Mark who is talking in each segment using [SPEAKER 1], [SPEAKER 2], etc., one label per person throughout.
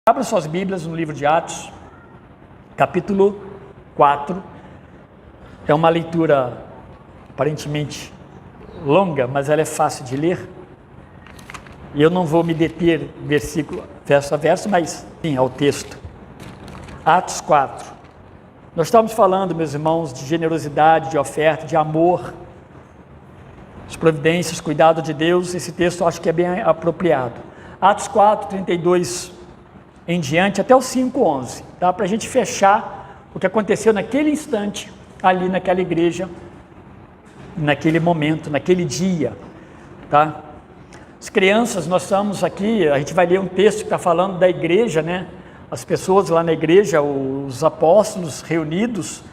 [SPEAKER 1] Abra suas Bíblias no livro de Atos, capítulo 4. É uma leitura aparentemente longa, mas ela é fácil de ler. E eu não vou me deter versículo, verso a verso, mas sim ao texto. Atos 4. Nós estamos falando, meus irmãos, de generosidade, de oferta, de amor, de providências, cuidado de Deus. Esse texto eu acho que é bem apropriado. Atos 4, 32 em diante, até o 5:11, tá? Para a gente fechar o que aconteceu naquele instante, ali naquela igreja, naquele momento, naquele dia, tá? As crianças, nós estamos aqui, a gente vai ler um texto que está falando da igreja, né? As pessoas lá na igreja, os apóstolos reunidos,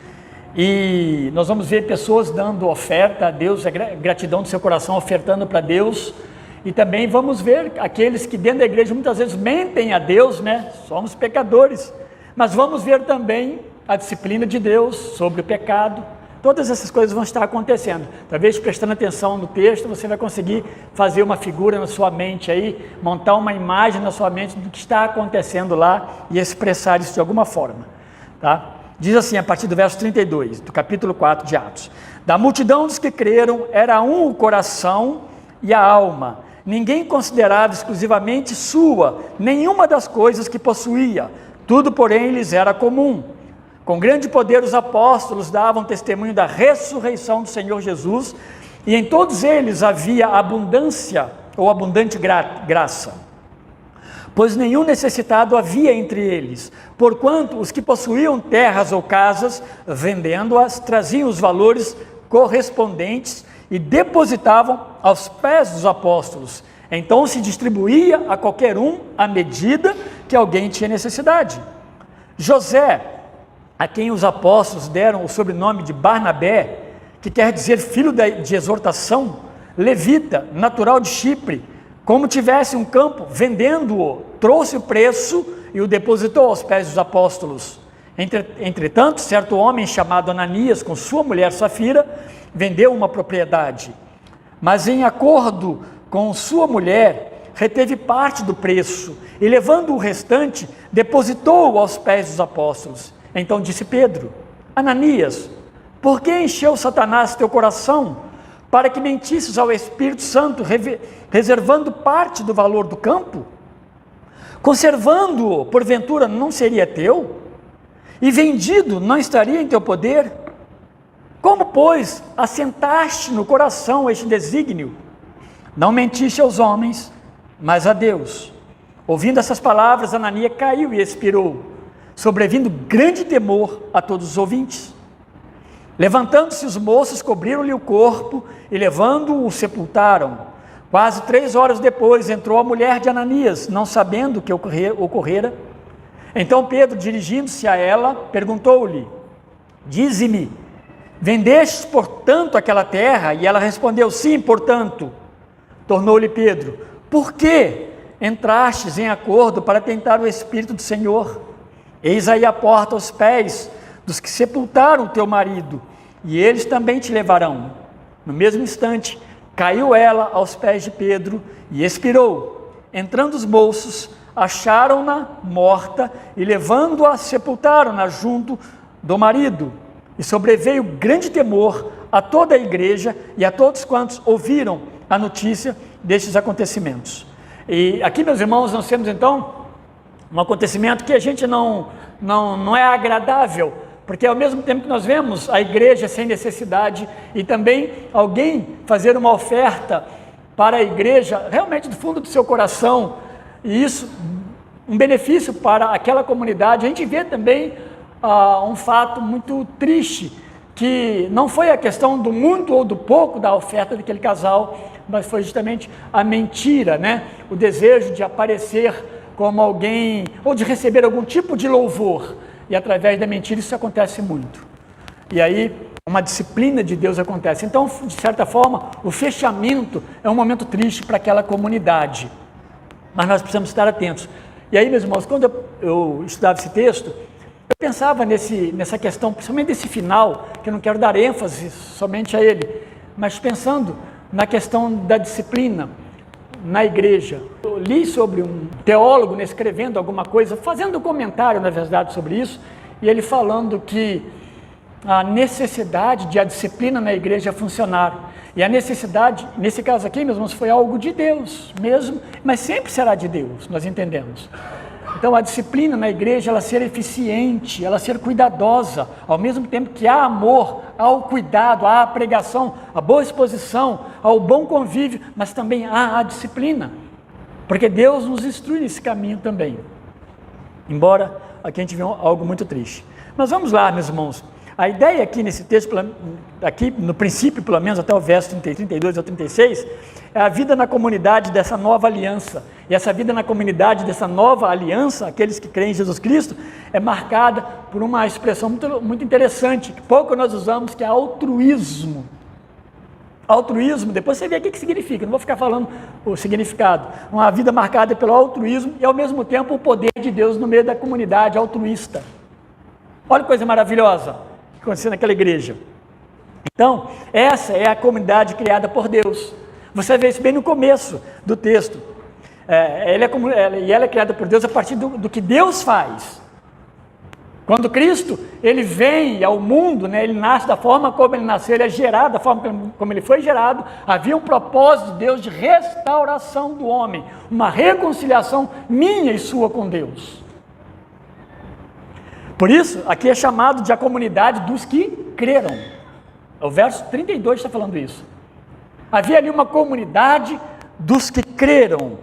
[SPEAKER 1] e nós vamos ver pessoas dando oferta a Deus, a gratidão do seu coração, ofertando para Deus. E também vamos ver aqueles que dentro da igreja muitas vezes mentem a Deus, né? Somos pecadores, mas vamos ver também a disciplina de Deus sobre o pecado. Todas essas coisas vão estar acontecendo. Talvez prestando atenção no texto, você vai conseguir fazer uma figura na sua mente aí, montar uma imagem na sua mente do que está acontecendo lá e expressar isso de alguma forma, tá? Diz assim, a partir do verso 32, do capítulo 4 de Atos: da multidão dos que creram, era um o coração e a alma. Ninguém considerava exclusivamente sua nenhuma das coisas que possuía, tudo, porém, lhes era comum. Com grande poder os apóstolos davam testemunho da ressurreição do Senhor Jesus, e em todos eles havia abundância ou abundante graça, pois nenhum necessitado havia entre eles, porquanto os que possuíam terras ou casas, vendendo-as, traziam os valores correspondentes e depositavam aos pés dos apóstolos. Então se distribuía a qualquer um à medida que alguém tinha necessidade. José, a quem os apóstolos deram o sobrenome de Barnabé, que quer dizer filho de exortação, levita, natural de Chipre, como tivesse um campo, vendendo-o, trouxe o preço e o depositou aos pés dos apóstolos. Entretanto, certo homem chamado Ananias, com sua mulher Safira, vendeu uma propriedade, mas em acordo com sua mulher, reteve parte do preço, e levando o restante, depositou-o aos pés dos apóstolos. Então disse Pedro: Ananias, por que encheu Satanás teu coração, para que mentisses ao Espírito Santo, reservando parte do valor do campo? Conservando-o, porventura, não seria teu? E vendido, não estaria em teu poder? Como, pois, assentaste no coração este desígnio? Não mentiste aos homens, mas a Deus. Ouvindo essas palavras, Ananias caiu e expirou, sobrevindo grande temor a todos os ouvintes. Levantando-se os moços, cobriram-lhe o corpo e, levando-o, o sepultaram. Quase 3 horas depois, entrou a mulher de Ananias, não sabendo o que ocorrera. Então Pedro, dirigindo-se a ela, perguntou-lhe: dize-me, vendestes, portanto, aquela terra? E ela respondeu: sim, portanto. Tornou-lhe Pedro: por que entrastes em acordo para tentar o Espírito do Senhor? Eis aí a porta aos pés dos que sepultaram o teu marido, e eles também te levarão. No mesmo instante, caiu ela aos pés de Pedro e expirou. Entrando os moços, acharam-na morta e, levando-a, sepultaram-na junto do marido. E sobreveio grande temor a toda a igreja e a todos quantos ouviram a notícia destes acontecimentos. E aqui, meus irmãos, nós temos então um acontecimento que a gente não é agradável, porque ao mesmo tempo que nós vemos a igreja sem necessidade e também alguém fazer uma oferta para a igreja, realmente do fundo do seu coração, e isso, um benefício para aquela comunidade, a gente vê também um fato muito triste, que não foi a questão do muito ou do pouco da oferta daquele casal, mas foi justamente a mentira, né? O desejo de aparecer como alguém, ou de receber algum tipo de louvor, e através da mentira isso acontece muito. E aí uma disciplina de Deus acontece. Então, de certa forma, o fechamento é um momento triste para aquela comunidade, mas nós precisamos estar atentos. E aí, meus irmãos, quando eu estudava esse texto, eu pensava nessa questão, principalmente desse final, que eu não quero dar ênfase somente a ele, mas pensando na questão da disciplina. na igreja. Eu li sobre um teólogo escrevendo alguma coisa, fazendo um comentário, na verdade, sobre isso, e ele falando que a necessidade de a disciplina na igreja funcionar. E a necessidade, nesse caso aqui, meus irmãos, foi algo de Deus mesmo, mas sempre será de Deus, nós entendemos. Então a disciplina na igreja, ela ser eficiente, ela ser cuidadosa, ao mesmo tempo que há amor, há o cuidado, há a pregação, a boa exposição, há o bom convívio, mas também há a disciplina, porque Deus nos instrui nesse caminho também. Embora aqui a gente vê algo muito triste. Mas vamos lá, meus irmãos. A ideia aqui nesse texto, aqui no princípio, pelo menos até o verso 32 ao 36, é a vida na comunidade dessa nova aliança. E essa vida na comunidade dessa nova aliança, aqueles que creem em Jesus Cristo, é marcada por uma expressão muito interessante, que pouco nós usamos, que é altruísmo. Altruísmo, depois você vê o que significa, não vou ficar falando o significado. Uma vida marcada pelo altruísmo e, ao mesmo tempo, o poder de Deus no meio da comunidade altruísta. Olha que coisa maravilhosa que aconteceu naquela igreja. Então, essa é a comunidade criada por Deus. Você vê isso bem no começo do texto. Ela é criada por Deus a partir do que Deus faz. Quando Cristo, ele vem ao mundo, né, ele nasce da forma como ele nasceu, ele é gerado da forma como ele foi gerado, havia um propósito de Deus de restauração do homem, uma reconciliação minha e sua com Deus. Por isso, aqui é chamado de a comunidade dos que creram. O verso 32 está falando isso. Havia ali uma comunidade dos que creram.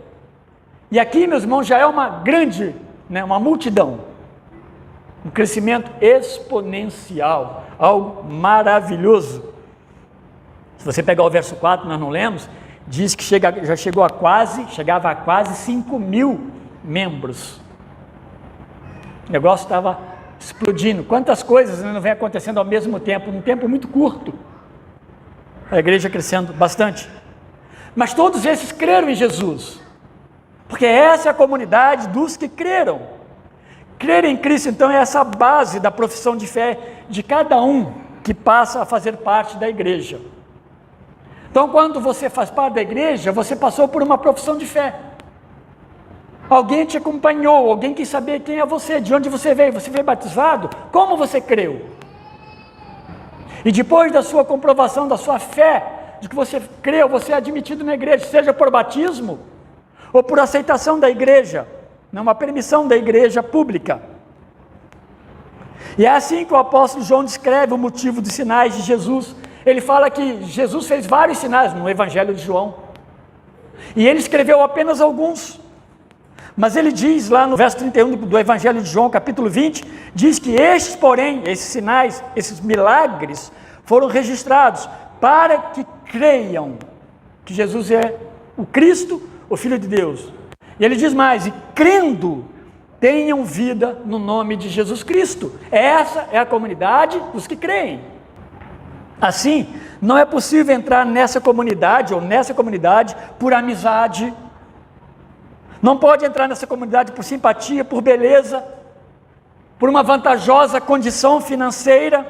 [SPEAKER 1] E aqui, meus irmãos, já é uma grande, né, uma multidão. Um crescimento exponencial, algo maravilhoso. Se você pegar o verso 4, nós não lemos, diz que já chegava a quase 5.000 membros. O negócio estava explodindo. Quantas coisas não vem acontecendo ao mesmo tempo, num tempo muito curto. A igreja crescendo bastante. Mas todos esses creram em Jesus, porque essa é a comunidade dos que creram. Crer em Cristo, então, é essa base da profissão de fé de cada um que passa a fazer parte da igreja. Então, quando você faz parte da igreja, você passou por uma profissão de fé. Alguém te acompanhou, alguém quis saber quem é você, de onde você veio batizado, como você creu. E depois da sua comprovação, da sua fé, de que você creu, você é admitido na igreja, seja por batismo, ou por aceitação da igreja, uma permissão da igreja pública. E é assim que o apóstolo João descreve o motivo dos sinais de Jesus. Ele fala que Jesus fez vários sinais no Evangelho de João, e ele escreveu apenas alguns. Mas ele diz lá no verso 31 do Evangelho de João, capítulo 20, diz que estes, porém, esses sinais, esses milagres, foram registrados para que creiam que Jesus é o Cristo, o Filho de Deus. E ele diz mais, e crendo, tenham vida no nome de Jesus Cristo. Essa é a comunidade dos que creem. Assim, não é possível entrar nessa comunidade ou nessa comunidade por amizade. Não pode entrar nessa comunidade por simpatia, por beleza, por uma vantajosa condição financeira,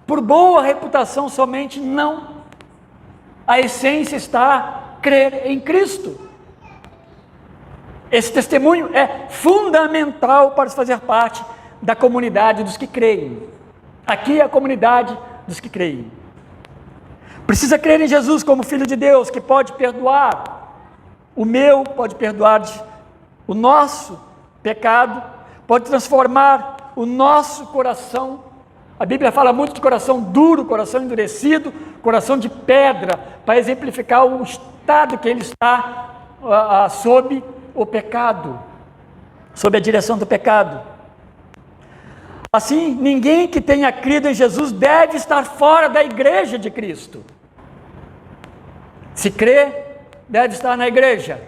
[SPEAKER 1] por boa reputação somente, não. A essência está crer em Cristo. Esse testemunho é fundamental para fazer parte da comunidade dos que creem. Aqui é a comunidade dos que creem. Precisa crer em Jesus como Filho de Deus, que pode perdoar pode perdoar o nosso pecado, pode transformar o nosso coração. A Bíblia fala muito de coração duro, coração endurecido, coração de pedra, para exemplificar o estado que ele está sob o pecado, sob a direção do pecado. Assim, ninguém que tenha crido em Jesus deve estar fora da igreja de Cristo. Se crê, deve estar na igreja,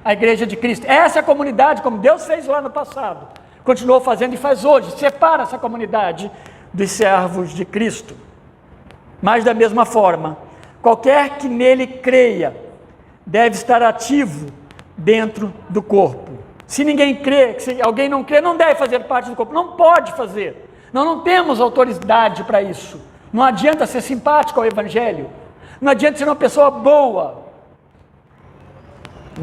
[SPEAKER 1] a igreja de Cristo. Essa é a comunidade, como Deus fez lá no passado, continuou fazendo e faz hoje, separa essa comunidade dos servos de Cristo. Mas da mesma forma, qualquer que nele creia, deve estar ativo dentro do corpo. Se ninguém crê, se alguém não crê, não deve fazer parte do corpo, não pode fazer. Nós não temos autoridade para isso. Não adianta ser simpático ao Evangelho, não adianta ser uma pessoa boa.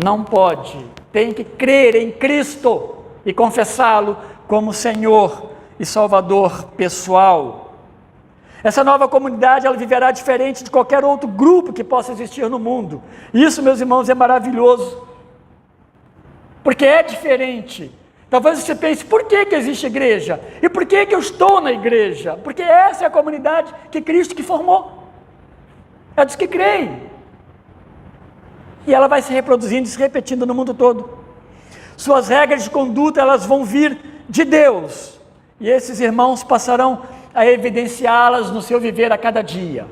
[SPEAKER 1] não pode, tem que crer em Cristo e confessá-lo como Senhor e Salvador pessoal. Essa nova comunidade, ela viverá diferente de qualquer outro grupo que possa existir no mundo. Isso, meus irmãos, é maravilhoso, porque é diferente. Talvez você pense, por que existe igreja? E por que eu estou na igreja? Porque essa é a comunidade que Cristo que formou. É dos que creem. E ela vai se reproduzindo e se repetindo no mundo todo. Suas regras de conduta, elas vão vir de Deus. E esses irmãos passarão a evidenciá-las no seu viver a cada dia.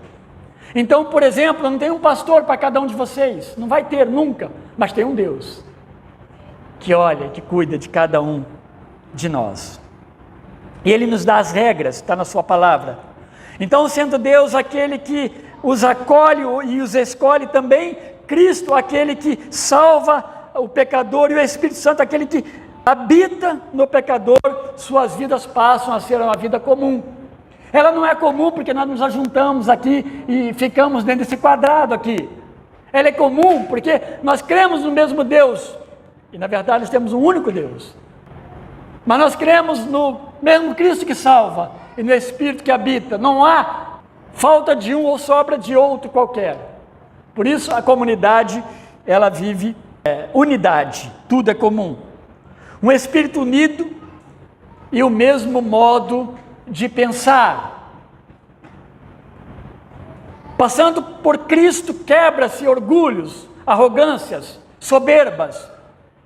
[SPEAKER 1] Então, por exemplo, não tem um pastor para cada um de vocês. Não vai ter nunca. Mas tem um Deus que olha, que cuida de cada um de nós. E Ele nos dá as regras, está na sua palavra. Então, sendo Deus aquele que os acolhe e os escolhe também, Cristo aquele que salva o pecador, e o Espírito Santo aquele que habita no pecador, suas vidas passam a ser uma vida comum. Ela não é comum porque nós nos ajuntamos aqui e ficamos dentro desse quadrado aqui. Ela é comum porque nós cremos no mesmo Deus. E na verdade nós temos um único Deus. Mas nós cremos no mesmo Cristo que salva e no Espírito que habita. Não há falta de um ou sobra de outro qualquer. Por isso a comunidade, ela vive unidade, tudo é comum. Um Espírito unido e o mesmo modo de pensar. Passando por Cristo, quebra-se orgulhos, arrogâncias, soberbas,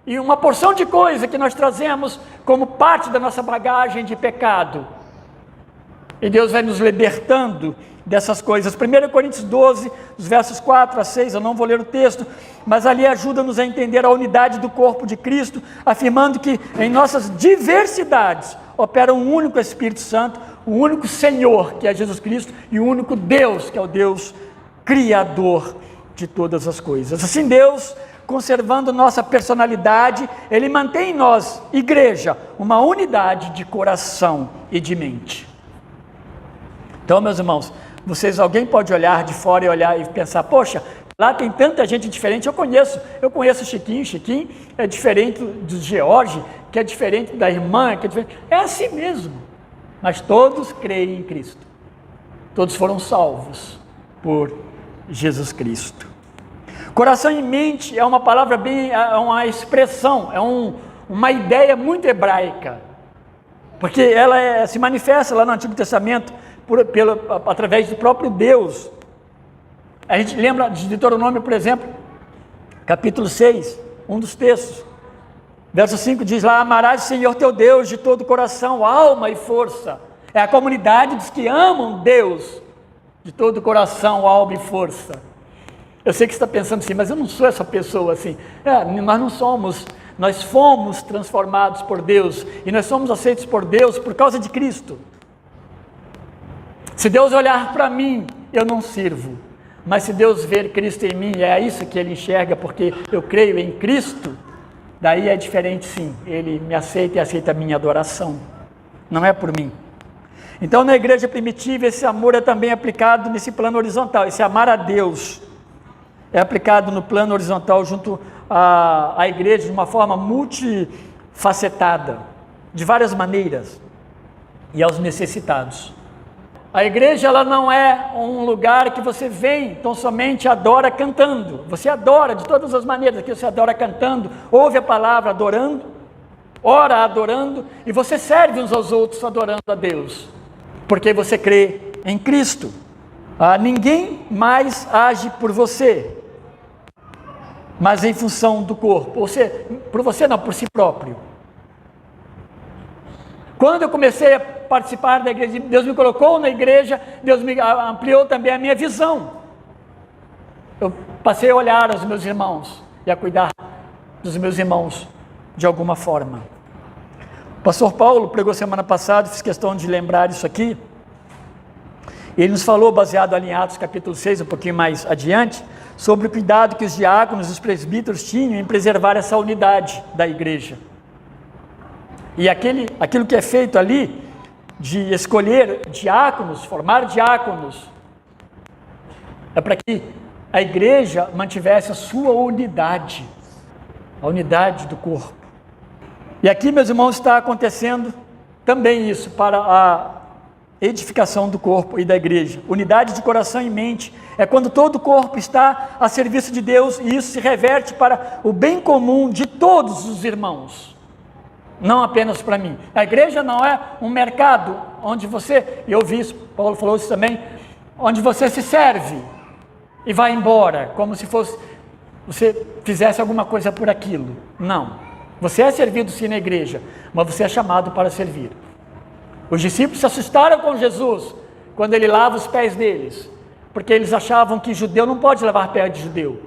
[SPEAKER 1] e uma porção de coisa que nós trazemos como parte da nossa bagagem de pecado. E Deus vai nos libertando dessas coisas. 1 Coríntios 12, os versos 4 a 6, eu não vou ler o texto, mas ali ajuda-nos a entender a unidade do corpo de Cristo, afirmando que em nossas diversidades opera um único Espírito Santo, um único Senhor, que é Jesus Cristo, e um único Deus, que é o Deus Criador de todas as coisas. Assim Deus, conservando nossa personalidade, Ele mantém em nós, igreja, uma unidade de coração e de mente. Então, meus irmãos, alguém pode olhar de fora e olhar e pensar, poxa, lá tem tanta gente diferente, eu conheço o Chiquinho é diferente do George, que é diferente da irmã, que é diferente, é assim mesmo, mas todos creem em Cristo, todos foram salvos por Jesus Cristo. Coração e mente é uma palavra é uma expressão, uma ideia muito hebraica, porque ela se manifesta lá no Antigo Testamento através do próprio Deus. A gente lembra de Deuteronômio, por exemplo, capítulo 6, um dos textos, verso 5 diz lá, amarás o Senhor teu Deus de todo o coração, alma e força. É a comunidade dos que amam Deus de todo o coração, alma e força. Eu sei que você está pensando assim, mas eu não sou essa pessoa assim. Nós não somos, nós fomos transformados por Deus, e nós somos aceitos por Deus por causa de Cristo. Se Deus olhar para mim, eu não sirvo, mas se Deus ver Cristo em mim, é isso que Ele enxerga, porque eu creio em Cristo, daí é diferente sim, Ele me aceita e aceita a minha adoração, não é por mim. Então na igreja primitiva esse amor é também aplicado nesse plano horizontal, esse amar a Deus é aplicado no plano horizontal junto à igreja de uma forma multifacetada, de várias maneiras, e aos necessitados. A igreja ela não é um lugar que você vem, então somente adora cantando. Você adora de todas as maneiras, aqui você adora cantando, ouve a palavra adorando, ora adorando, e você serve uns aos outros adorando a Deus, porque você crê em Cristo. Ninguém mais age por você, mas em função do corpo, por você não, por si próprio. Quando eu comecei a participar da igreja, Deus me colocou na igreja, Deus me ampliou também a minha visão. Eu passei a olhar os meus irmãos e a cuidar dos meus irmãos de alguma forma. O pastor Paulo pregou semana passada, fiz questão de lembrar isso aqui. Ele nos falou, baseado ali em Atos capítulo 6, um pouquinho mais adiante, sobre o cuidado que os diáconos e os presbíteros tinham em preservar essa unidade da igreja. E aquilo que é feito ali, de escolher diáconos, formar diáconos, é para que a igreja mantivesse a sua unidade. a unidade do corpo. E aqui, meus irmãos, está acontecendo também isso para a edificação do corpo e da igreja. Unidade de coração e mente é quando todo o corpo está a serviço de Deus e isso se reverte para o bem comum de todos os irmãos, não apenas para mim. A igreja não é um mercado onde você, e eu vi isso, Paulo falou isso também, onde você se serve e vai embora, como se fosse você fizesse alguma coisa por aquilo. Não, você é servido sim na igreja, mas você é chamado para servir. Os discípulos se assustaram com Jesus quando ele lava os pés deles, porque eles achavam que judeu não pode lavar pé de judeu.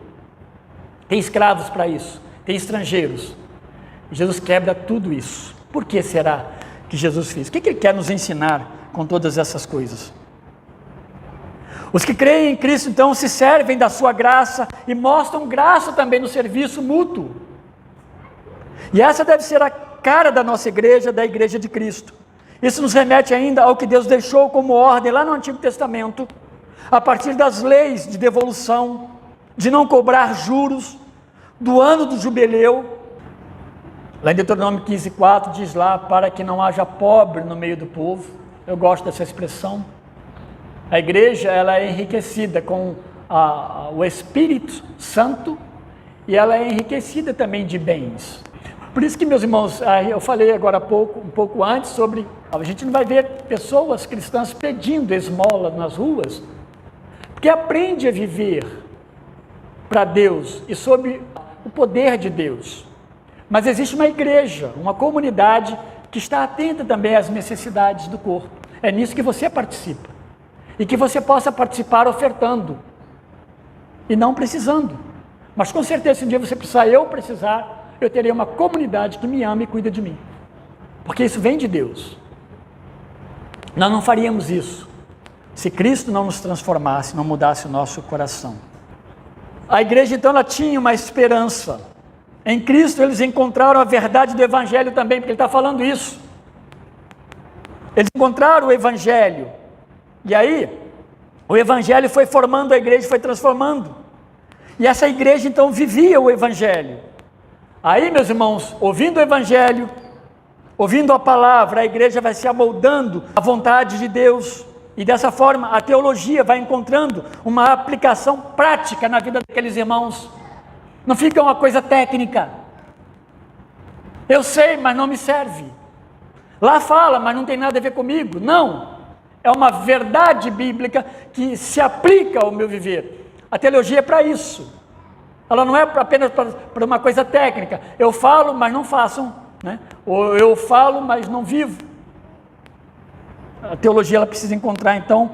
[SPEAKER 1] Tem escravos para isso, tem estrangeiros. Jesus quebra tudo isso. Por que será que Jesus fez? O que ele quer nos ensinar com todas essas coisas? Os que creem em Cristo, então, se servem da sua graça e mostram graça também no serviço mútuo. E essa deve ser a cara da nossa igreja, da igreja de Cristo. Isso nos remete ainda ao que Deus deixou como ordem lá no Antigo Testamento, a partir das leis de devolução, de não cobrar juros, do ano do jubileu. Lá em Deuteronômio 15:4 diz lá, para que não haja pobre no meio do povo. Eu gosto dessa expressão. A igreja, ela é enriquecida com o Espírito Santo e ela é enriquecida também de bens. Por isso que, meus irmãos, eu falei agora um pouco antes sobre, a gente não vai ver pessoas cristãs pedindo esmola nas ruas, porque aprende a viver para Deus e sob o poder de Deus. Mas existe uma igreja, uma comunidade que está atenta também às necessidades do corpo. É nisso que você participa. E que você possa participar ofertando e não precisando. Mas com certeza, se um dia você precisar, eu precisar, eu terei uma comunidade que me ama e cuida de mim. Porque isso vem de Deus. Nós não faríamos isso se Cristo não nos transformasse, não mudasse o nosso coração. A igreja, então, ela tinha uma esperança. Em Cristo eles encontraram a verdade do Evangelho também, porque ele está falando isso. Eles encontraram o Evangelho. E aí, o Evangelho foi formando a igreja, foi transformando. E essa igreja, então, vivia o Evangelho. Aí, meus irmãos, ouvindo o Evangelho, ouvindo a palavra, a igreja vai se amoldando à vontade de Deus. E dessa forma, a teologia vai encontrando uma aplicação prática na vida daqueles irmãos. Não fica uma coisa técnica. Eu sei, mas não me serve. Lá fala, mas não tem nada a ver comigo. Não. É uma verdade bíblica que se aplica ao meu viver. A teologia é para isso. Ela não é apenas para uma coisa técnica. Eu falo, mas não faço, né? Ou eu falo, mas não vivo. A teologia, ela precisa encontrar, então,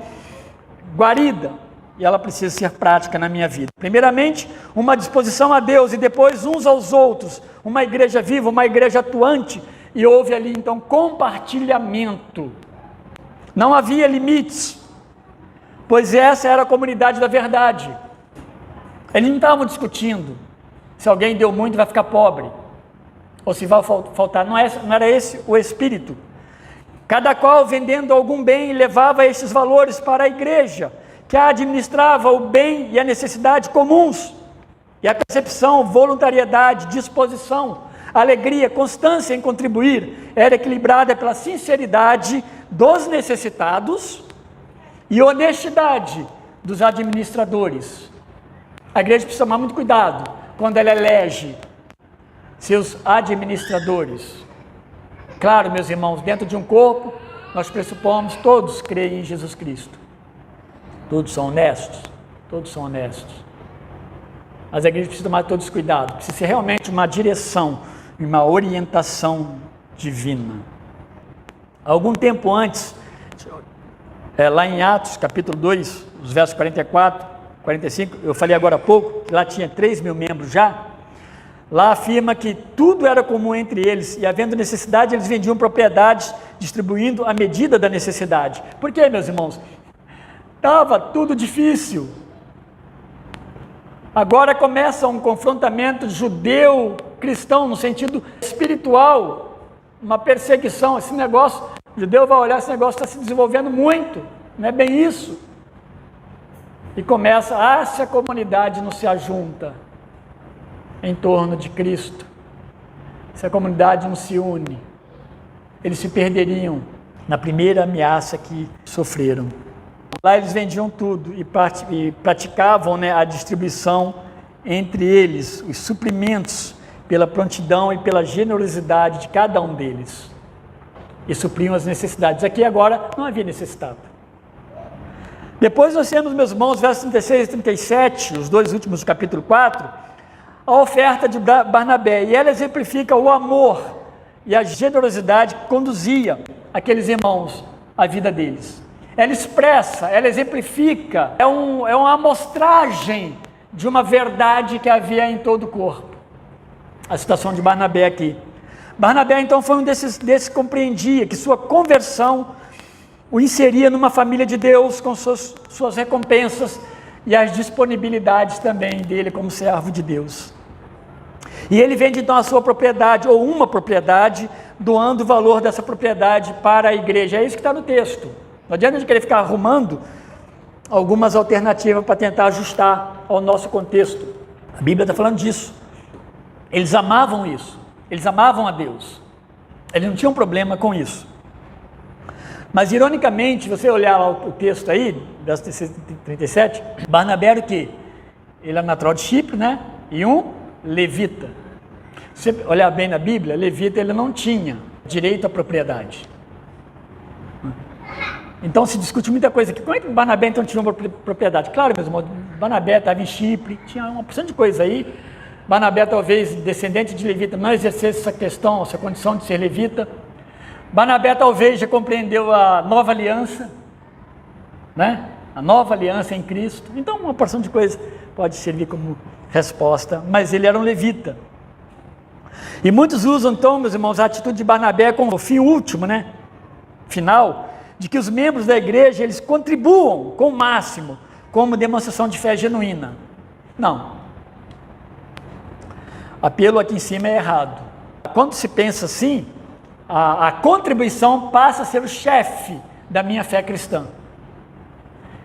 [SPEAKER 1] guarida. E ela precisa ser prática na minha vida. Primeiramente, uma disposição a Deus e depois uns aos outros. Uma igreja viva, uma igreja atuante. E houve ali, então, compartilhamento. Não havia limites, pois essa era a comunidade da verdade. Eles não estavam discutindo se alguém deu muito vai ficar pobre, ou se vai faltar. Não era esse o espírito. Cada qual vendendo algum bem levava esses valores para a igreja, que administrava o bem e a necessidade comuns. E a percepção, voluntariedade, disposição, alegria, constância em contribuir era equilibrada pela sinceridade dos necessitados e honestidade dos administradores. A igreja precisa tomar muito cuidado quando ela elege seus administradores. Claro, meus irmãos, dentro de um corpo, nós pressupomos todos creem em Jesus Cristo. Todos são honestos? Todos são honestos. Mas a igreja precisa tomar todos cuidado. Precisa ser realmente uma direção, uma orientação divina. Algum tempo antes, lá em Atos, capítulo 2, os versos 44, 45, eu falei agora há pouco, que lá tinha 3.000 membros já. Lá afirma que tudo era comum entre eles, e havendo necessidade, eles vendiam propriedades, distribuindo à medida da necessidade. Por quê, meus irmãos? Estava tudo difícil. Agora começa um confrontamento judeu-cristão, no sentido espiritual, uma perseguição. Esse negócio, o judeu vai olhar, esse negócio está se desenvolvendo muito, não é bem isso. E começa, se a comunidade não se ajunta, em torno de Cristo, se a comunidade não se une, eles se perderiam na primeira ameaça que sofreram. Lá eles vendiam tudo e praticavam, né, a distribuição entre eles, os suprimentos, pela prontidão e pela generosidade de cada um deles. E supriam as necessidades. Aqui agora não havia necessitado. Depois nós temos, meus irmãos, versos 36 e 37, os dois últimos do capítulo 4, a oferta de Barnabé. E ela exemplifica o amor e a generosidade que conduzia aqueles irmãos à vida deles. Ela expressa, ela exemplifica, é uma amostragem de uma verdade que havia em todo o corpo. A citação de Barnabé aqui. Barnabé então foi um desses que compreendia que sua conversão o inseria numa família de Deus com suas recompensas e as disponibilidades também dele como servo de Deus. E ele vende então a sua propriedade, ou uma propriedade, doando o valor dessa propriedade para a igreja. É isso que está no texto. Não adianta a gente querer ficar arrumando algumas alternativas para tentar ajustar ao nosso contexto. A Bíblia está falando disso. Eles amavam isso. Eles amavam a Deus. Eles não tinham problema com isso. Mas, ironicamente, se você olhar lá o texto aí, verso 37, Barnabé era o quê? Ele era natural de Chipre, né? E um levita. Se você olhar bem na Bíblia, levita ele não tinha direito à propriedade. Então se discute muita coisa aqui. Como é que Barnabé então tinha uma propriedade? Claro, meu irmão, Barnabé estava em Chipre, tinha uma porção de coisa aí. Barnabé, talvez descendente de levita, não exercesse essa questão, essa condição de ser levita. Barnabé talvez já compreendeu a nova aliança, né? A nova aliança em Cristo. Então uma porção de coisa pode servir como resposta, mas ele era um levita. E muitos usam então, meus irmãos, a atitude de Barnabé como o fim último, né? Final, de que os membros da igreja, eles contribuam com o máximo, como demonstração de fé genuína. Não. Apelo aqui em cima é errado. Quando se pensa assim, a contribuição passa a ser o chefe da minha fé cristã.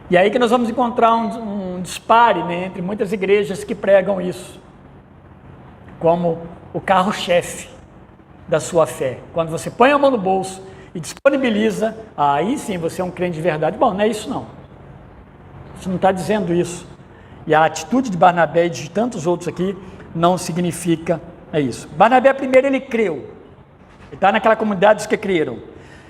[SPEAKER 1] E aí que nós vamos encontrar um dispare, né, entre muitas igrejas que pregam isso, como o carro-chefe da sua fé. Quando você põe a mão no bolso e disponibiliza, aí sim você é um crente de verdade. Bom, não é isso não. Você não está dizendo isso. E a atitude de Barnabé e de tantos outros aqui não significa isso. Barnabé primeiro ele creu. Ele está naquela comunidade dos que creram.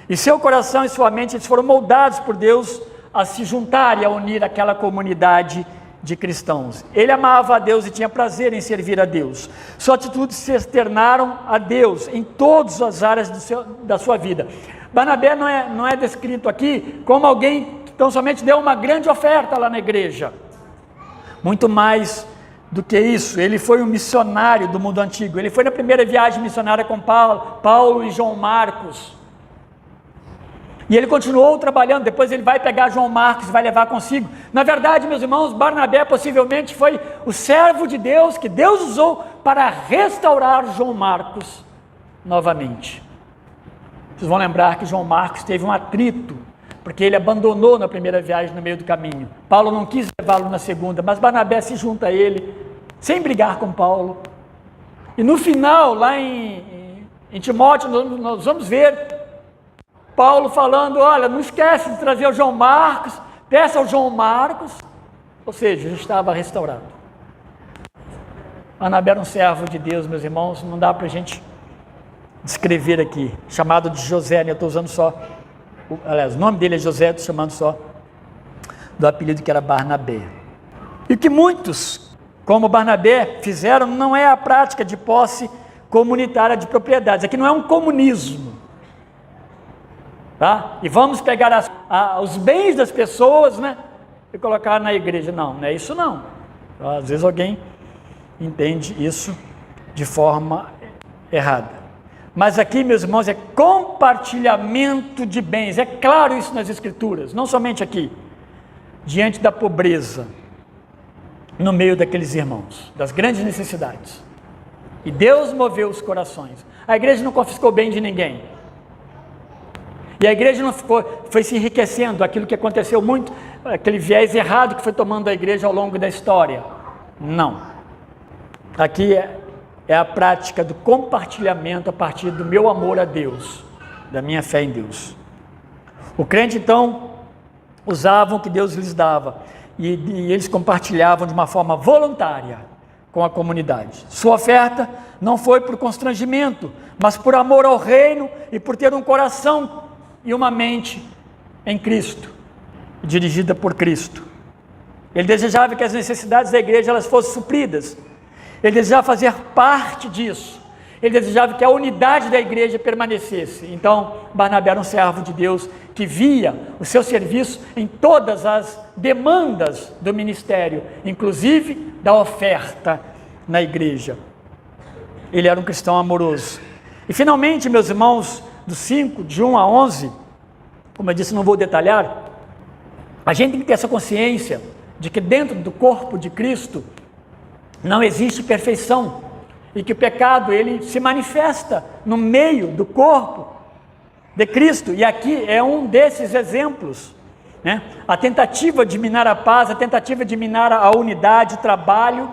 [SPEAKER 1] E seu coração e sua mente eles foram moldados por Deus a se juntar e a unir aquela comunidade de cristãos. Ele amava a Deus e tinha prazer em servir a Deus. Sua atitude se externaram a Deus em todas as áreas da sua vida. Barnabé não é descrito aqui como alguém que tão somente deu uma grande oferta lá na igreja. Muito mais do que isso, ele foi um missionário do mundo antigo. Ele foi na primeira viagem missionária com Paulo e João Marcos. E ele continuou trabalhando, depois ele vai pegar João Marcos e vai levar consigo. Na verdade, meus irmãos, Barnabé possivelmente foi o servo de Deus, que Deus usou para restaurar João Marcos novamente. Vocês vão lembrar que João Marcos teve um atrito, porque ele abandonou na primeira viagem no meio do caminho. Paulo não quis levá-lo na segunda, mas Barnabé se junta a ele, sem brigar com Paulo. E no final, lá em Timóteo, nós vamos ver Paulo falando, olha, não esquece de trazer o João Marcos, peça ao João Marcos, ou seja, já estava restaurado. Barnabé era um servo de Deus, meus irmãos, não dá para a gente descrever aqui, chamado de José, né? Eu estou usando só, aliás, o nome dele é José, estou chamando só do apelido que era Barnabé. E o que muitos, como Barnabé, fizeram não é a prática de posse comunitária de propriedades, aqui não é um comunismo. Tá? E vamos pegar os bens das pessoas, né, e colocar na igreja. Não é isso não. Às vezes alguém entende isso de forma errada. Mas aqui, meus irmãos, é compartilhamento de bens. É claro isso nas Escrituras, não somente aqui. Diante da pobreza, no meio daqueles irmãos, das grandes necessidades. E Deus moveu os corações. A igreja não confiscou bem de ninguém. E a igreja não foi se enriquecendo, aquilo que aconteceu muito, aquele viés errado que foi tomando a igreja ao longo da história. Não. Aqui é a prática do compartilhamento a partir do meu amor a Deus, da minha fé em Deus. O crente, então, usavam o que Deus lhes dava e eles compartilhavam de uma forma voluntária com a comunidade. Sua oferta não foi por constrangimento, mas por amor ao reino e por ter um coração e uma mente em Cristo, dirigida por Cristo. Ele desejava que as necessidades da igreja elas fossem supridas. Ele desejava fazer parte disso. Ele desejava que a unidade da igreja permanecesse. Então, Barnabé era um servo de Deus que via o seu serviço em todas as demandas do ministério, inclusive da oferta na igreja. Ele era um cristão amoroso. E finalmente, meus irmãos, do 5, de 1 a 11, como eu disse, não vou detalhar, a gente tem que ter essa consciência de que dentro do corpo de Cristo não existe perfeição e que o pecado ele se manifesta no meio do corpo de Cristo, e aqui é um desses exemplos, né? A tentativa de minar a paz, a tentativa de minar a unidade, o trabalho,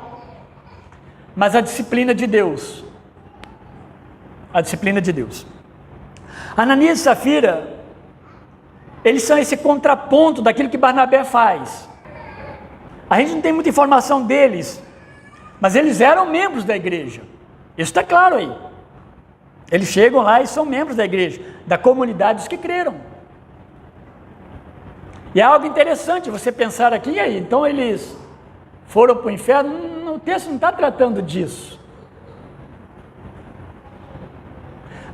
[SPEAKER 1] mas a disciplina de Deus, Ananias e Safira, eles são esse contraponto daquilo que Barnabé faz. A gente não tem muita informação deles, mas eles eram membros da igreja, isso está claro aí. Eles chegam lá e são membros da igreja, da comunidade dos que creram. E é algo interessante você pensar aqui, e aí, então eles foram para o inferno? O texto não está tratando disso.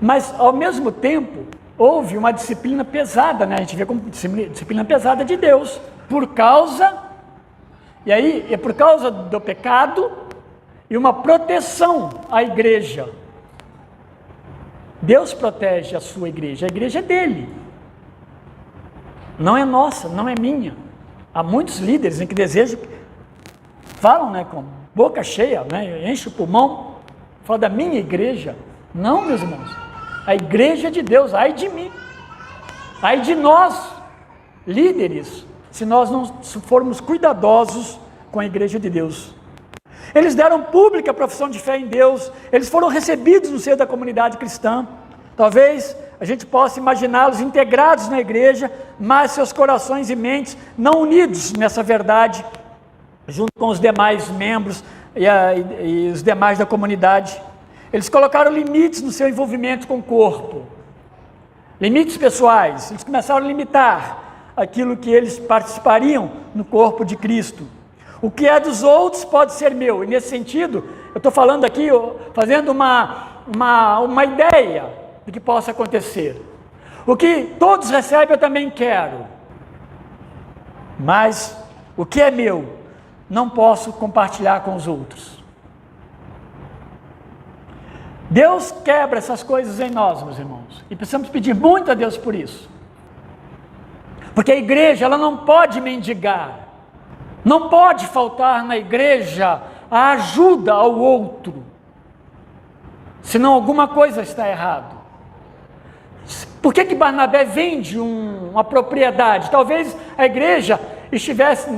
[SPEAKER 1] Mas, ao mesmo tempo, houve uma disciplina pesada, né? A gente vê como disciplina pesada de Deus, por causa do pecado e uma proteção à igreja. Deus protege a sua igreja, a igreja é dele, não é nossa, não é minha. Há muitos líderes em que desejam, falam, né, com boca cheia, né, enche o pulmão, fala da minha igreja. Não, meus irmãos, a igreja é de Deus. Ai de mim, ai de nós, líderes, se nós não formos cuidadosos com a igreja de Deus. Eles deram pública a profissão de fé em Deus, eles foram recebidos no seio da comunidade cristã. Talvez a gente possa imaginá-los integrados na igreja, mas seus corações e mentes não unidos nessa verdade, junto com os demais membros e os demais da comunidade. Eles colocaram limites no seu envolvimento com o corpo, limites pessoais. Eles começaram a limitar aquilo que eles participariam no corpo de Cristo. O que é dos outros pode ser meu, e nesse sentido, eu estou falando aqui, fazendo uma ideia do que possa acontecer. O que todos recebem eu também quero, mas o que é meu, não posso compartilhar com os outros. Deus quebra essas coisas em nós, meus irmãos, e precisamos pedir muito a Deus por isso, porque a igreja ela não pode mendigar. Não pode faltar na igreja a ajuda ao outro, senão alguma coisa está errado. Por que Barnabé vende uma propriedade? Talvez a igreja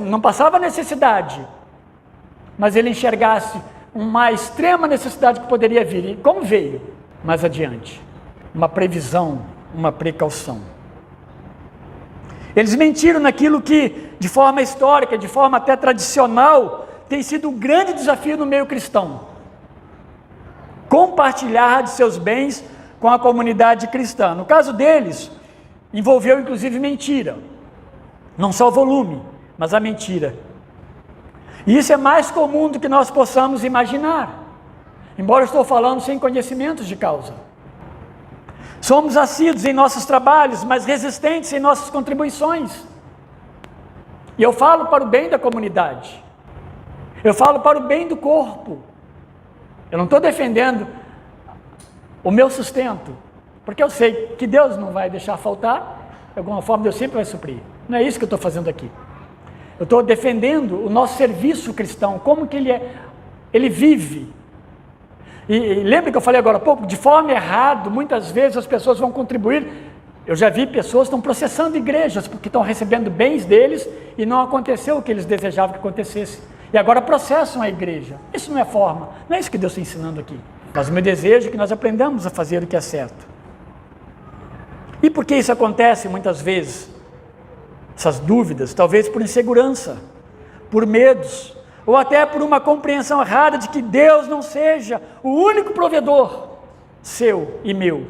[SPEAKER 1] não passava necessidade, mas ele enxergasse uma extrema necessidade que poderia vir. E como veio mais adiante? Uma previsão, uma precaução. Eles mentiram naquilo que, de forma histórica, de forma até tradicional, tem sido um grande desafio no meio cristão. Compartilhar de seus bens com a comunidade cristã. No caso deles, envolveu inclusive mentira. Não só o volume, mas a mentira. E isso é mais comum do que nós possamos imaginar, embora eu estou falando sem conhecimentos de causa. Somos assíduos em nossos trabalhos, mas resistentes em nossas contribuições. E eu falo para o bem da comunidade. Eu falo para o bem do corpo. Eu não estou defendendo o meu sustento, porque eu sei que Deus não vai deixar faltar, de alguma forma Deus sempre vai suprir. Não é isso que eu estou fazendo aqui. Eu estou defendendo o nosso serviço cristão, como que ele vive. E lembra que eu falei agora há pouco, de forma errada, muitas vezes as pessoas vão contribuir. Eu já vi pessoas que estão processando igrejas, porque estão recebendo bens deles e não aconteceu o que eles desejavam que acontecesse. e agora processam a igreja. Isso não é forma, não é isso que Deus está ensinando aqui. Mas o meu desejo é que nós aprendamos a fazer o que é certo. E por que isso acontece muitas vezes? Essas dúvidas, talvez por insegurança, por medos, ou até por uma compreensão errada de que Deus não seja o único provedor seu e meu,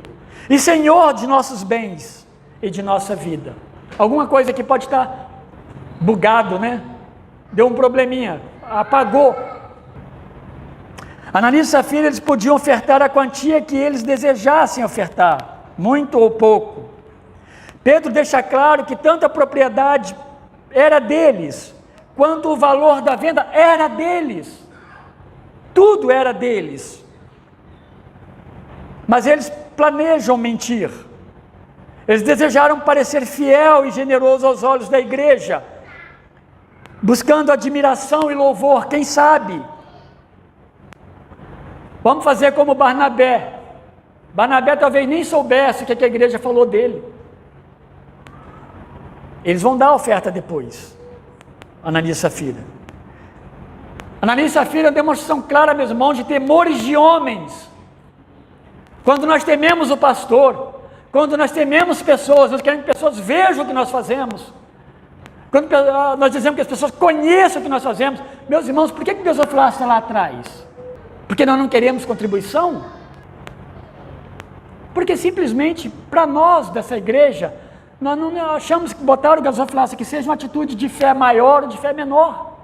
[SPEAKER 1] e Senhor de nossos bens e de nossa vida. Alguma coisa que pode estar bugado, né? Deu um probleminha, apagou. Ananias e Safira, eles podiam ofertar a quantia que eles desejassem ofertar, muito ou pouco. Pedro deixa claro que tanto a propriedade era deles, quanto o valor da venda era deles. Tudo era deles. Mas eles planejam mentir. Eles desejaram parecer fiel e generoso aos olhos da igreja, buscando admiração e louvor, quem sabe? Vamos fazer como Barnabé. Barnabé talvez nem soubesse o que a igreja falou dele. Eles vão dar a oferta depois. Ananias e Safira. Ananias e Safira é uma demonstração clara, meus irmãos, de temores de homens. Quando nós tememos o pastor, quando nós tememos pessoas, nós queremos que pessoas vejam o que nós fazemos. Quando nós dizemos que as pessoas conheçam o que nós fazemos, meus irmãos, por que Deus vai falar lá atrás? Porque nós não queremos contribuição? Porque simplesmente, para nós dessa igreja, nós não achamos que botar o gasofilácio que seja uma atitude de fé maior ou de fé menor.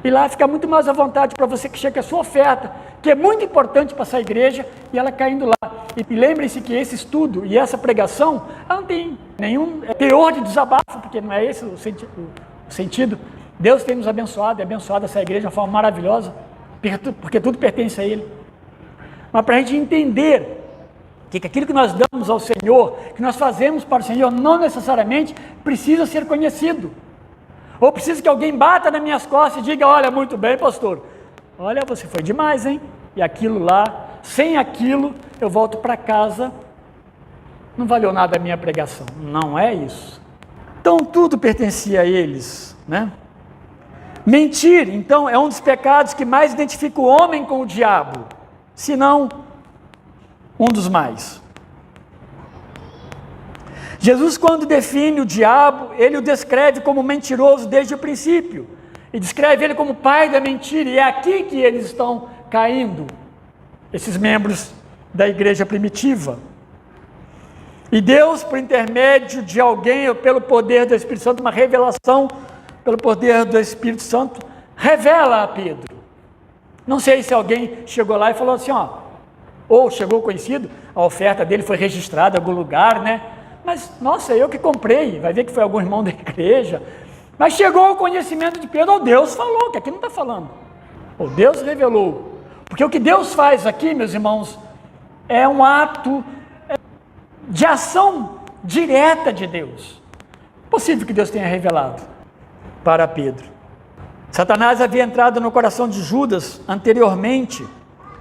[SPEAKER 1] E lá fica muito mais à vontade para você que chega a sua oferta, que é muito importante para essa igreja, e ela caindo lá. E lembrem-se que esse estudo e essa pregação, ela não tem nenhum teor de desabafo, porque não é esse o sentido. Deus tem nos abençoado, e abençoado essa igreja de uma forma maravilhosa, porque tudo pertence a Ele. Mas para a gente entender que aquilo que nós damos ao Senhor, que nós fazemos para o Senhor, não necessariamente precisa ser conhecido. Ou precisa que alguém bata nas minhas costas e diga, olha, muito bem, pastor, olha, você foi demais, hein? E aquilo lá, sem aquilo, eu volto para casa, não valeu nada a minha pregação. Não é isso. Então, tudo pertencia a eles, né? Mentir, então, é um dos pecados que mais identifica o homem com o diabo, se não um dos mais. Jesus, quando define o diabo, ele o descreve como mentiroso desde o princípio, e descreve ele como pai da mentira, e é aqui que eles estão caindo, esses membros da igreja primitiva. E Deus, por intermédio de alguém, ou pelo poder do Espírito Santo, uma revelação, pelo poder do Espírito Santo, revela a Pedro. Não sei se alguém chegou lá e falou assim, ó, ou chegou conhecido, a oferta dele foi registrada em algum lugar, né? Mas, nossa, eu que comprei, vai ver que foi algum irmão da igreja. Mas chegou ao conhecimento de Pedro, ou Deus falou, que aqui não está falando. Ou Deus revelou. Porque o que Deus faz aqui, meus irmãos, é um ato de ação direta de Deus. Possível que Deus tenha revelado para Pedro. Satanás havia entrado no coração de Judas anteriormente.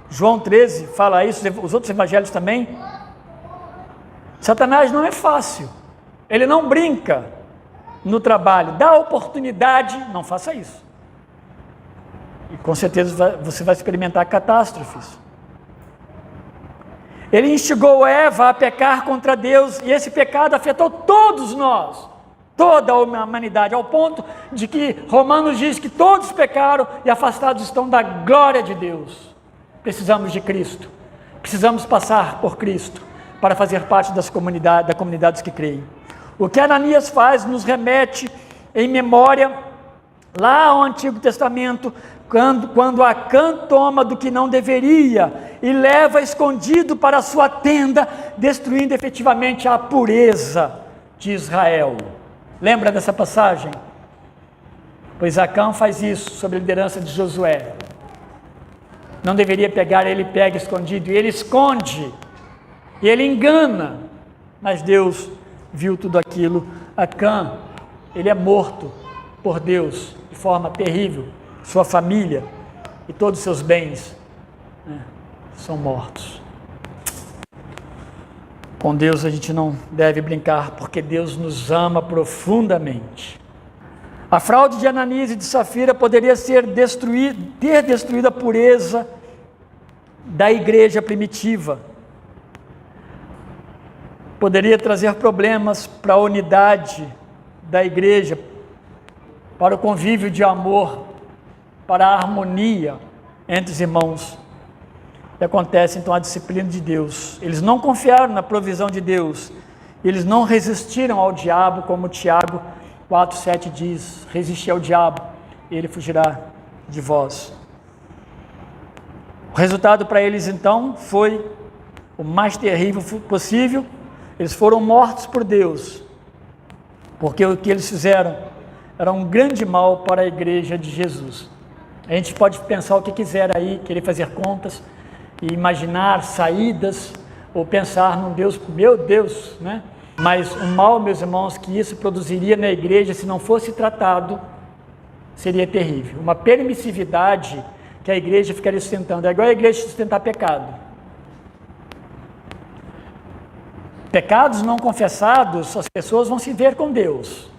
[SPEAKER 1] João 13 fala isso, os outros evangelhos também. Satanás não é fácil, ele não brinca no trabalho, dá oportunidade, não faça isso. E com certeza você vai experimentar catástrofes. Ele instigou Eva a pecar contra Deus, e esse pecado afetou todos nós, toda a humanidade, ao ponto de que Romanos diz que todos pecaram e afastados estão da glória de Deus. Precisamos de Cristo, precisamos passar por Cristo para fazer parte das comunidades que creem. O que Ananias faz nos remete em memória lá ao Antigo Testamento, quando Acã toma do que não deveria e leva escondido para a sua tenda, destruindo efetivamente a pureza de Israel. Lembra dessa passagem? Pois Acã faz isso sob a liderança de Josué. Não deveria pegar, ele pega escondido, e ele esconde, e ele engana, mas Deus viu tudo aquilo. Acã, ele é morto por Deus de forma terrível, sua família e todos os seus bens, né, são mortos. Com Deus a gente não deve brincar, porque Deus nos ama profundamente. A fraude de Ananias e de Safira poderia ter destruído a pureza da igreja primitiva. Poderia trazer problemas para a unidade da igreja, para o convívio de amor, para a harmonia entre os irmãos. E acontece então a disciplina de Deus. Eles não confiaram na provisão de Deus. Eles não resistiram ao diabo, como Tiago 4,7 diz: resistir ao diabo, ele fugirá de vós. O resultado para eles então foi o mais terrível possível. Eles foram mortos por Deus, porque o que eles fizeram era um grande mal para a igreja de Jesus. A gente pode pensar o que quiser aí, querer fazer contas e imaginar saídas, ou pensar num Deus, meu Deus, né? Mas o mal, meus irmãos, que isso produziria na igreja, se não fosse tratado, seria terrível. Uma permissividade que a igreja ficaria sustentando. É igual a igreja sustentar pecado. Pecados não confessados, as pessoas vão se ver com Deus.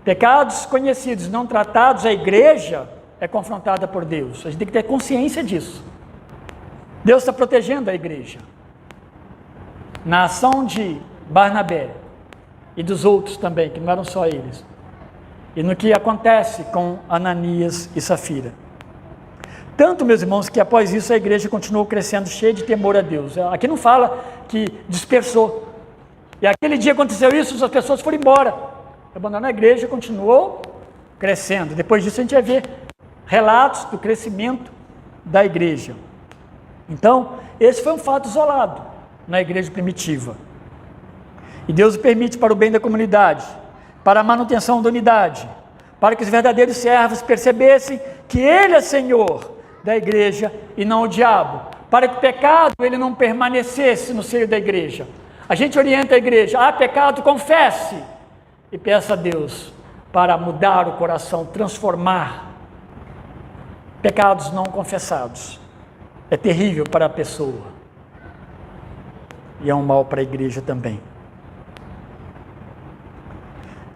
[SPEAKER 1] Pecados conhecidos, não tratados, a igreja é confrontada por Deus. A gente tem que ter consciência disso. Deus está protegendo a igreja. Na ação de Barnabé e dos outros também, que não eram só eles. E no que acontece com Ananias e Safira. Tanto, meus irmãos, que após isso a igreja continuou crescendo, cheia de temor a Deus. Aqui não fala que dispersou. E aquele dia aconteceu isso, as pessoas foram embora. Abandonaram a igreja, continuou crescendo. Depois disso a gente vai ver relatos do crescimento da igreja. Então, esse foi um fato isolado na igreja primitiva. E Deus o permite para o bem da comunidade, para a manutenção da unidade, para que os verdadeiros servos percebessem que Ele é Senhor da igreja e não o diabo, para que o pecado ele não permanecesse no seio da igreja. A gente orienta a igreja: há pecado, confesse, e peça a Deus para mudar o coração, transformar. Pecados não confessados é terrível para a pessoa e é um mal para a igreja também.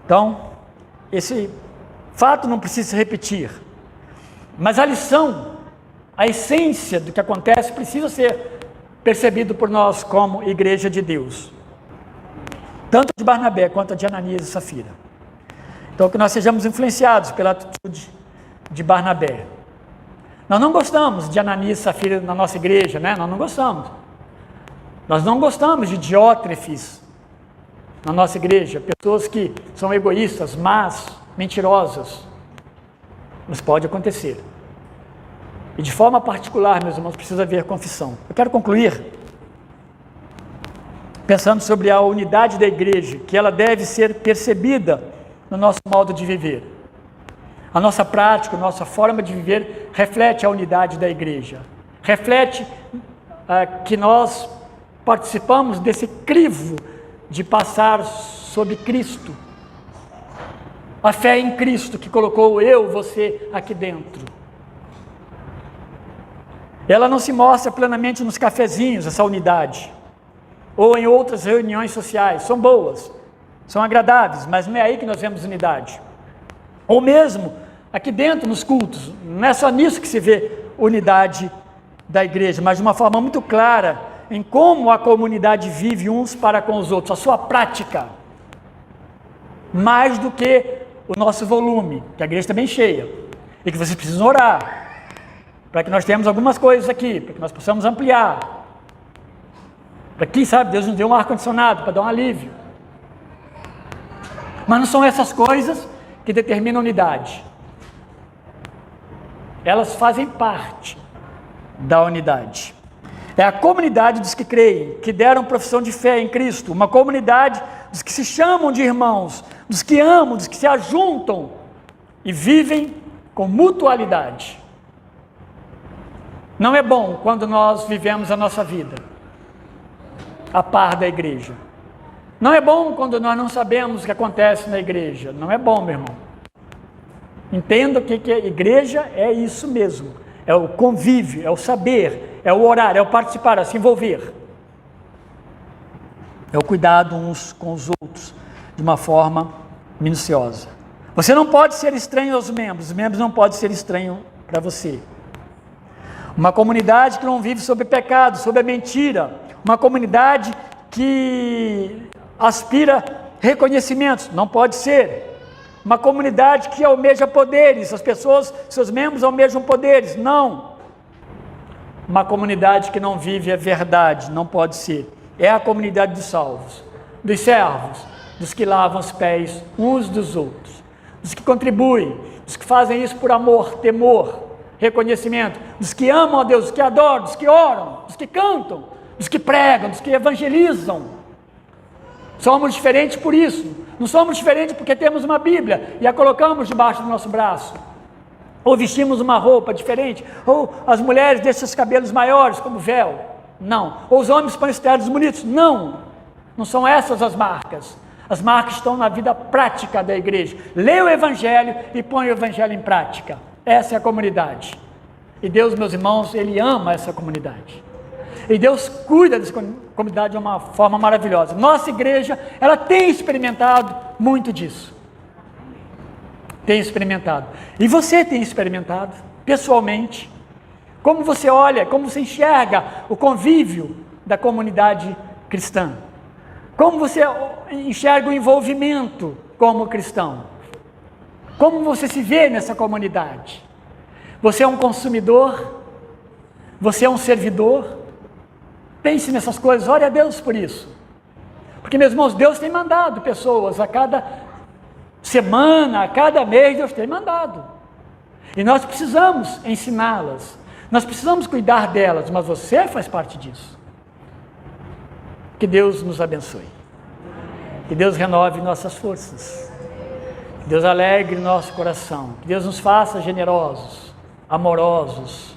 [SPEAKER 1] Então, esse fato não precisa se repetir, mas a lição, a essência do que acontece precisa ser percebido por nós como igreja de Deus, tanto de Barnabé quanto de Ananias e Safira. Então, que nós sejamos influenciados pela atitude de Barnabé. Nós não gostamos de Ananias e Safira na nossa igreja, né? Nós não gostamos. Nós não gostamos de diótrefes na nossa igreja, pessoas que são egoístas, más, mentirosas. Mas pode acontecer. E de forma particular, meus irmãos, precisa haver confissão. Eu quero concluir pensando sobre a unidade da igreja, que ela deve ser percebida no nosso modo de viver. A nossa prática, a nossa forma de viver reflete a unidade da igreja. Reflete que nós participamos desse crivo de passar sob Cristo. A fé em Cristo que colocou eu, você aqui dentro. Ela não se mostra plenamente nos cafezinhos, essa unidade, ou em outras reuniões sociais. São boas, são agradáveis, mas não é aí que nós vemos unidade. Ou mesmo aqui dentro nos cultos, não é só nisso que se vê unidade da igreja, mas de uma forma muito clara em como a comunidade vive uns para com os outros, a sua prática, mais do que o nosso volume, que a igreja está bem cheia, e que vocês precisam orar, para que nós tenhamos algumas coisas aqui, para que nós possamos ampliar, para quem sabe Deus nos deu um ar-condicionado, para dar um alívio. Mas não são essas coisas que determinam a unidade. Elas fazem parte da unidade. É a comunidade dos que creem, que deram profissão de fé em Cristo, uma comunidade dos que se chamam de irmãos, dos que amam, dos que se ajuntam e vivem com mutualidade. Não é bom quando nós vivemos a nossa vida a par da igreja. Não é bom quando nós não sabemos o que acontece na igreja. Não é bom, meu irmão. Entenda que a igreja é isso mesmo. É o convívio, é o saber, é o orar, é o participar, é se envolver. É o cuidado uns com os outros de uma forma minuciosa. Você não pode ser estranho aos membros, os membros não podem ser estranhos para você. Uma comunidade que não vive sobre pecado, sobre a mentira, uma comunidade que aspira reconhecimentos, não pode ser. Uma comunidade que almeja poderes, as pessoas, seus membros almejam poderes, não. Uma comunidade que não vive a verdade, não pode ser. É a comunidade dos salvos, dos servos, dos que lavam os pés uns dos outros, dos que contribuem, dos que fazem isso por amor, temor, reconhecimento, dos que amam a Deus, dos que adoram, dos que oram, dos que cantam, dos que pregam, dos que evangelizam. Somos diferentes por isso. Não somos diferentes porque temos uma Bíblia e a colocamos debaixo do nosso braço, ou vestimos uma roupa diferente, ou as mulheres deixam os cabelos maiores como véu. Não. Ou os homens põem os ternos bonitos. Não. Não são essas as marcas. As marcas estão na vida prática da igreja. Leia o Evangelho e põe o Evangelho em prática. Essa é a comunidade. E Deus, meus irmãos, Ele ama essa comunidade. E Deus cuida dessa comunidade de uma forma maravilhosa. Nossa igreja, ela tem experimentado muito disso. Tem experimentado. E você tem experimentado, pessoalmente. Como você olha, como você enxerga o convívio da comunidade cristã. Como você enxerga o envolvimento como cristão. Como você se vê nessa comunidade. Você é um consumidor? Você é um servidor? Pense nessas coisas, ore a Deus por isso. Porque, meus irmãos, Deus tem mandado pessoas a cada semana, a cada mês, Deus tem mandado. E nós precisamos ensiná-las, nós precisamos cuidar delas, mas você faz parte disso. Que Deus nos abençoe. Que Deus renove nossas forças. Que Deus alegre nosso coração. Que Deus nos faça generosos, amorosos.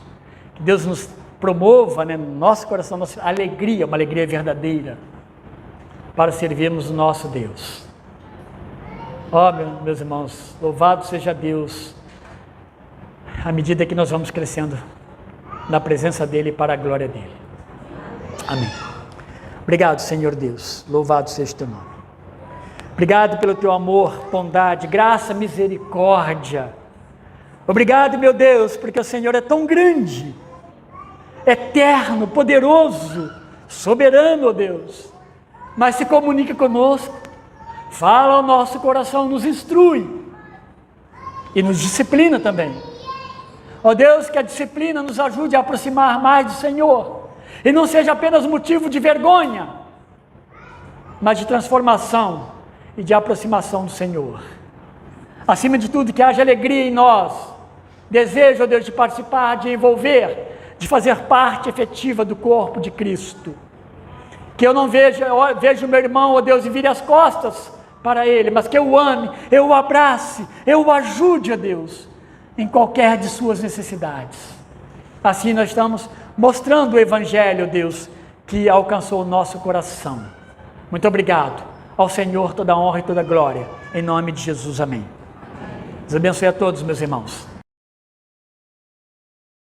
[SPEAKER 1] Que Deus nos promova, no nosso coração, nossa alegria, uma alegria verdadeira, para servirmos o nosso Deus. Ó, meus irmãos, louvado seja Deus, à medida que nós vamos crescendo na presença dEle e para a glória dEle. Amém. Obrigado, Senhor Deus, louvado seja o Teu nome. Obrigado pelo Teu amor, bondade, graça, misericórdia. Obrigado, meu Deus, porque o Senhor é tão grande, eterno, poderoso, soberano, ó Deus, mas se comunica conosco, fala ao nosso coração, nos instrui e nos disciplina também. Ó Deus, que a disciplina nos ajude a aproximar mais do Senhor e não seja apenas motivo de vergonha, mas de transformação e de aproximação do Senhor. Acima de tudo, que haja alegria em nós, desejo, ó Deus, de participar, de envolver, de fazer parte efetiva do corpo de Cristo. Que eu não veja o meu irmão, ó Deus, e vire as costas para ele, mas que eu o ame, eu o abrace, eu o ajude, ó Deus, em qualquer de suas necessidades. Assim nós estamos mostrando o Evangelho, ó Deus, que alcançou o nosso coração. Muito obrigado. Ao Senhor toda a honra e toda a glória. Em nome de Jesus, amém. Deus abençoe a todos, meus irmãos.